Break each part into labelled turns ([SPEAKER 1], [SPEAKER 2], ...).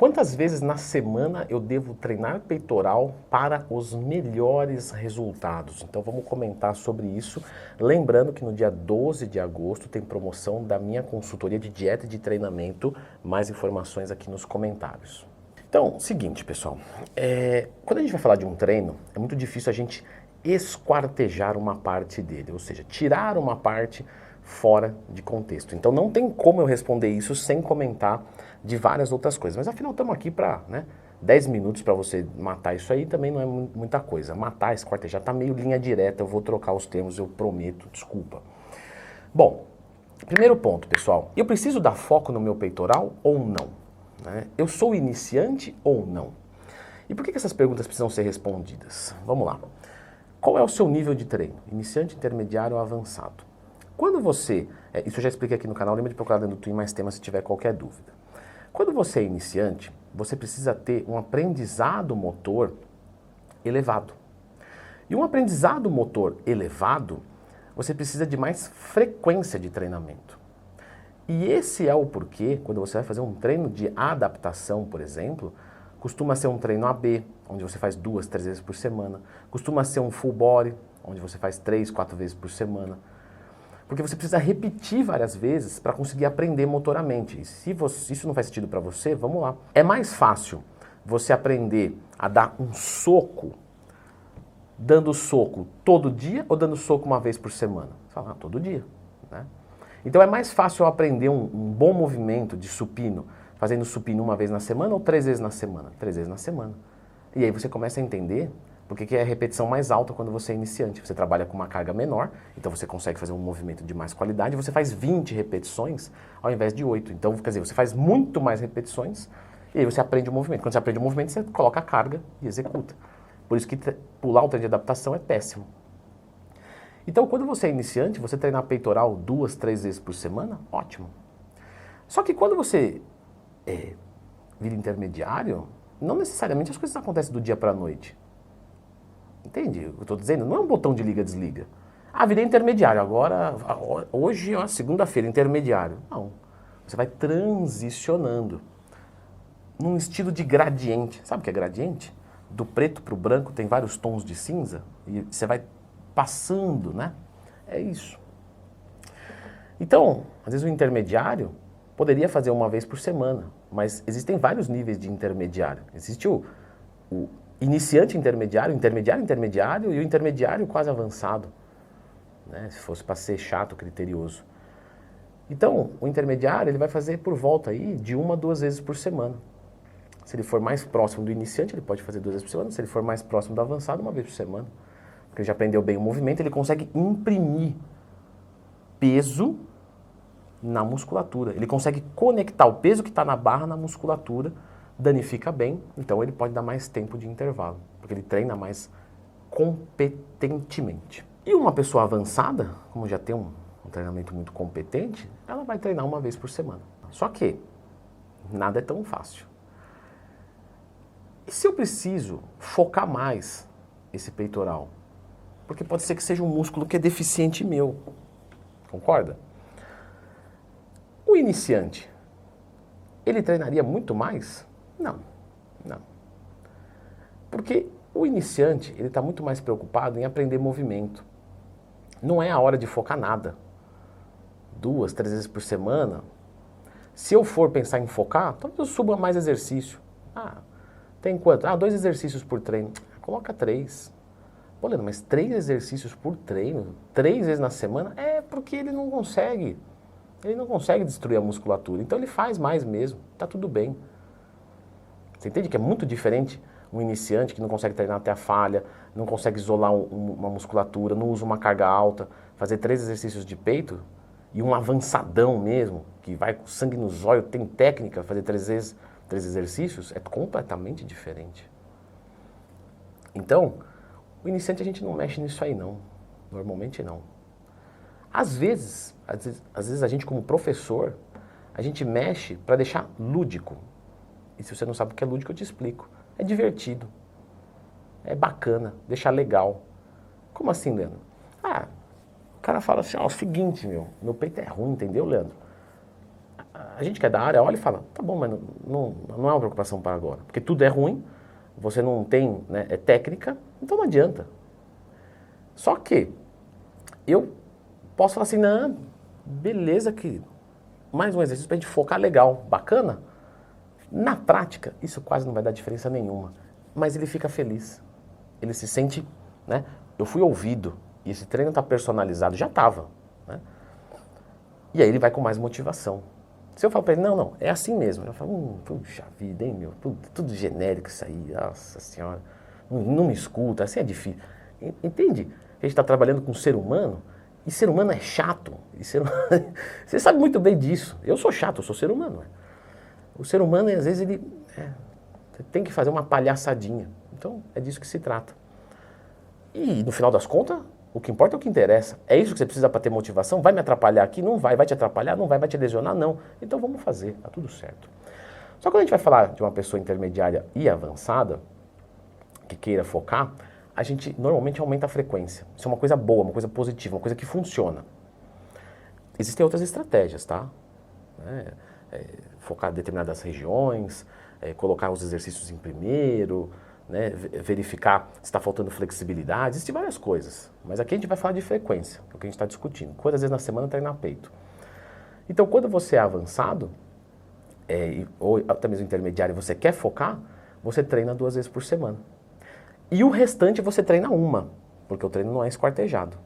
[SPEAKER 1] Quantas vezes na semana eu devo treinar peitoral para os melhores resultados? Então vamos comentar sobre isso. Lembrando que no dia 12 de agosto tem promoção da minha consultoria de dieta e de treinamento. Mais informações aqui nos comentários. Então, seguinte pessoal, quando a gente vai falar de um treino, é muito difícil a gente esquartejar uma parte dele, ou seja, tirar uma parte fora de contexto. Então não tem como eu responder isso sem comentar de várias outras coisas. Mas afinal estamos aqui para 10 minutos para você matar isso aí também não é muita coisa. Matar, esquartejar, tá meio linha direta, eu vou trocar os termos, eu prometo, desculpa. Bom, primeiro ponto pessoal, eu preciso dar foco no meu peitoral ou não? Eu sou iniciante ou não? E por que essas perguntas precisam ser respondidas? Vamos lá. Qual é o seu nível de treino? Iniciante, intermediário ou avançado? Quando você, isso eu já expliquei aqui no canal, lembra de procurar dentro do Twin mais temas se tiver qualquer dúvida. Quando você é iniciante, você precisa ter um aprendizado motor elevado. E um aprendizado motor elevado, você precisa de mais frequência de treinamento. E esse é o porquê, quando você vai fazer um treino de adaptação, por exemplo, costuma ser um treino AB, onde você faz 2, 3 vezes por semana. Costuma ser um full body, onde você faz 3, 4 vezes por semana. Porque você precisa repetir várias vezes para conseguir aprender motoramente. E se isso não faz sentido para você, vamos lá. É mais fácil você aprender a dar um soco, dando soco todo dia ou dando soco uma vez por semana? Você fala, todo dia, né? Então é mais fácil eu aprender um bom movimento de supino, fazendo supino uma vez na semana ou 3 vezes na semana? 3 vezes na semana. E aí você começa a entender porque é a repetição mais alta quando você é iniciante. Você trabalha com uma carga menor, então você consegue fazer um movimento de mais qualidade, você faz 20 repetições ao invés de 8. Então, quer dizer, você faz muito mais repetições e aí você aprende o movimento. Quando você aprende o movimento, você coloca a carga e executa. Por isso que pular o treino de adaptação é péssimo. Então, quando você é iniciante, você treinar peitoral 2, 3 vezes por semana, ótimo. Só que quando você vira intermediário, não necessariamente as coisas acontecem do dia para a noite. Entende? Eu estou dizendo, não é um botão de liga e desliga. Ah, virei intermediário, agora, hoje, segunda-feira, intermediário. Não, você vai transicionando num estilo de gradiente. Sabe o que é gradiente? Do preto para o branco tem vários tons de cinza e você vai passando, né? É isso. Então, às vezes o intermediário poderia fazer uma vez por semana, mas existem vários níveis de intermediário. Existe o iniciante intermediário, intermediário e o intermediário quase avançado, né? Se fosse para ser chato, criterioso. Então, o intermediário ele vai fazer por volta aí de 1 a 2 vezes por semana. Se ele for mais próximo do iniciante, ele pode fazer 2 vezes por semana. Se ele for mais próximo do avançado, 1 vez por semana. Porque ele já aprendeu bem o movimento, ele consegue imprimir peso na musculatura. Ele consegue conectar o peso que está na barra na musculatura, danifica bem, então ele pode dar mais tempo de intervalo, porque ele treina mais competentemente. E uma pessoa avançada, como já tem um treinamento muito competente, ela vai treinar 1 vez por semana. Só que nada é tão fácil. E se eu preciso focar mais esse peitoral? Porque pode ser que seja um músculo que é deficiente meu. Concorda? O iniciante, ele treinaria muito mais? Não, não. Porque o iniciante, ele está muito mais preocupado em aprender movimento. Não é a hora de focar nada. 2, 3 vezes por semana. Se eu for pensar em focar, talvez eu suba mais exercício. Tem quanto? 2 exercícios por treino. Coloca 3. Pô, Leandro, mas 3 exercícios por treino, 3 vezes na semana, é porque ele não consegue. Ele não consegue destruir a musculatura. Então ele faz mais mesmo. Tá tudo bem. Você entende que é muito diferente um iniciante que não consegue treinar até a falha, não consegue isolar uma musculatura, não usa uma carga alta, fazer 3 exercícios de peito e um avançadão mesmo, que vai com sangue nos olhos, tem técnica, fazer 3 exercícios, é completamente diferente. Então, o iniciante a gente não mexe nisso aí não, normalmente não. Às vezes a gente como professor, a gente mexe para deixar lúdico. E se você não sabe o que é lúdico, eu te explico. É divertido, é bacana, deixar legal. Como assim, Leandro? O cara fala assim, o seguinte, meu peito é ruim, entendeu, Leandro? a gente que é da área olha e fala, tá bom, mas não é uma preocupação para agora. Porque tudo é ruim, você não tem, né, técnica, então não adianta. Só que eu posso falar assim, não, beleza, querido. Mais um exercício pra gente focar legal, bacana. Na prática, isso quase não vai dar diferença nenhuma. Mas ele fica feliz. Ele se sente, né? Eu fui ouvido e esse treino tá personalizado, já tava, né? E aí ele vai com mais motivação. Se eu falo pra ele, não, é assim mesmo. Eu falo, puxa vida, hein, meu, tudo genérico isso aí, nossa senhora. Não me escuta, assim é difícil. Entende? A gente tá trabalhando com um ser humano e ser humano é chato. E Você sabe muito bem disso. Eu sou chato, eu sou ser humano. Né? O ser humano, às vezes, ele tem que fazer uma palhaçadinha. Então, é disso que se trata. E, no final das contas, o que importa é o que interessa. É isso que você precisa para ter motivação? Vai me atrapalhar aqui? Não vai. Vai te atrapalhar? Não vai. Vai te lesionar? Não. Então, vamos fazer. Tá tudo certo. Só que quando a gente vai falar de uma pessoa intermediária e avançada, que queira focar, a gente normalmente aumenta a frequência. Isso é uma coisa boa, uma coisa positiva, uma coisa que funciona. Existem outras estratégias, tá? Focar em determinadas regiões, colocar os exercícios em primeiro, né? Verificar se está faltando flexibilidade, existem várias coisas. Mas aqui a gente vai falar de frequência, é o que a gente está discutindo. Quantas vezes na semana treinar peito? Então, quando você é avançado, ou até mesmo intermediário, você quer focar, você treina 2 vezes por semana. E o restante você treina uma, porque o treino não é esquartejado.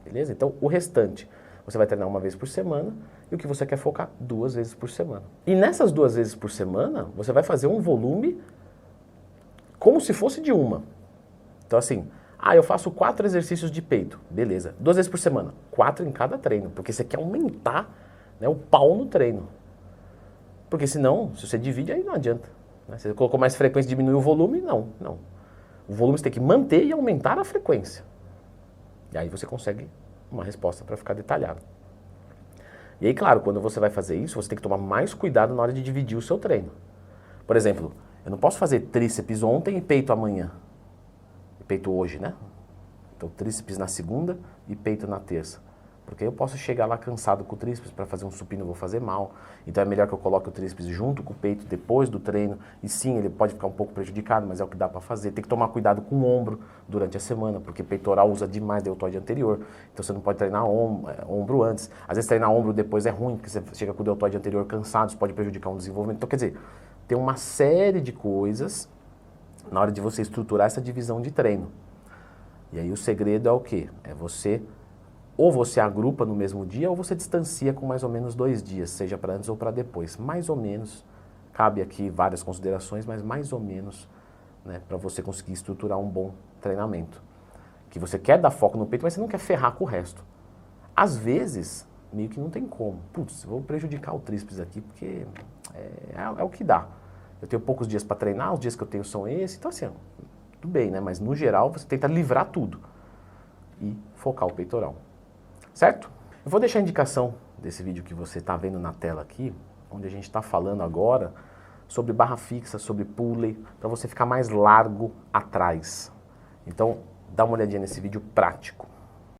[SPEAKER 1] Beleza? Então, o restante você vai treinar 1 vez por semana e o que você quer focar 2 vezes por semana. E nessas 2 vezes por semana, você vai fazer um volume como se fosse de uma. Então, assim, eu faço 4 exercícios de peito. Beleza. 2 vezes por semana. 4 em cada treino, porque você quer aumentar, né, o pau no treino. Porque senão, se você divide, aí não adianta. Né? Você colocou mais frequência e diminuiu o volume? Não. O volume você tem que manter e aumentar a frequência. E aí você consegue uma resposta para ficar detalhado. E aí, claro, quando você vai fazer isso, você tem que tomar mais cuidado na hora de dividir o seu treino. Por exemplo, eu não posso fazer tríceps ontem e peito amanhã. E peito hoje, né? Então, tríceps na segunda e peito na terça. Porque eu posso chegar lá cansado com o tríceps para fazer um supino, eu vou fazer mal. Então é melhor que eu coloque o tríceps junto com o peito depois do treino. E sim, ele pode ficar um pouco prejudicado, mas é o que dá para fazer. Tem que tomar cuidado com o ombro durante a semana, porque peitoral usa demais deltoide anterior. Então você não pode treinar ombro antes. Às vezes treinar ombro depois é ruim, porque você chega com o deltoide anterior cansado, isso pode prejudicar o desenvolvimento. Então quer dizer, tem uma série de coisas na hora de você estruturar essa divisão de treino. E aí o segredo é o quê? É você... Ou você agrupa no mesmo dia, ou você distancia com mais ou menos 2 dias, seja para antes ou para depois. Mais ou menos, cabe aqui várias considerações, mas mais ou menos, né, para você conseguir estruturar um bom treinamento. Que você quer dar foco no peito, mas você não quer ferrar com o resto. Às vezes, meio que não tem como. Putz, vou prejudicar o tríceps aqui, porque é o que dá. Eu tenho poucos dias para treinar, os dias que eu tenho são esses, então assim, tudo bem, né? Mas no geral, você tenta livrar tudo e focar o peitoral. Certo? Eu vou deixar a indicação desse vídeo que você está vendo na tela aqui, onde a gente está falando agora sobre barra fixa, sobre pulley, para você ficar mais largo atrás. Então, dá uma olhadinha nesse vídeo prático.